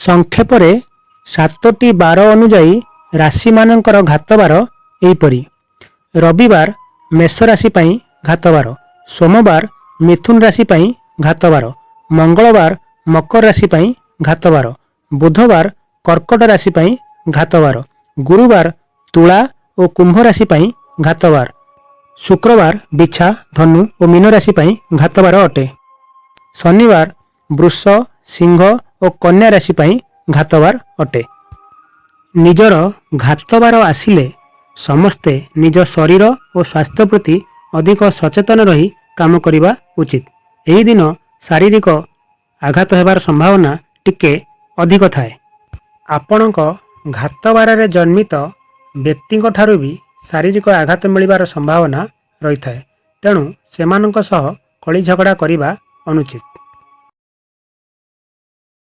ସଂକ୍ଷେପରେ 7ଟି ବାର ଅନୁଯାୟୀ ରାଶିମାନଙ୍କର ଘାତବାର ଏହିପରି। ରବିବାର ମେଷ ରାଶି ପାଇଁ ଘାତବାର, ସୋମବାର ମିଥୁନ ରାଶି ପାଇଁ ଘାତବାର, ମଙ୍ଗଳବାର ମକର ରାଶି ପାଇଁ ଘାତବାର, ବୁଧବାର କର୍କଟ ରାଶି ପାଇଁ ଘାତବାର, ଗୁରୁବାର ତୁଳା ଓ କୁମ୍ଭ ରାଶି ପାଇଁ ଘାତବାର, ଶୁକ୍ରବାର ବିଛା, ଧନୁ ଓ ମୀନ ରାଶି ପାଇଁ ଘାତବାର ଅଟେ। ଶନିବାର ବୃଷ, ସିଂହ ଓ କନ୍ୟା ରାଶି ପାଇଁ ଘାତବାର ଅଟେ। ନିଜର ଘାତବାର ଆସିଲେ ସମସ୍ତେ ନିଜ ଶରୀର ଓ ସ୍ୱାସ୍ଥ୍ୟ ପ୍ରତି ଅଧିକ ସଚେତନ ରହି କାମ କରିବା ଉଚିତ। ଏହି ଦିନ ଶାରୀରିକ ଆଘାତ ହେବାର ସମ୍ଭାବନା ଟିକେ ଅଧିକ ଥାଏ। ଆପଣଙ୍କ ଘାତବାରରେ ଜନ୍ମିତ ବ୍ୟକ୍ତିଙ୍କ ଠାରୁ ବି ଶାରୀରିକ ଆଘାତ ମିଳିବାର ସମ୍ଭାବନା ରହିଥାଏ। ତେଣୁ ସେମାନଙ୍କ ସହ କଳି ଝଗଡ଼ା କରିବା ଅନୁଚିତ।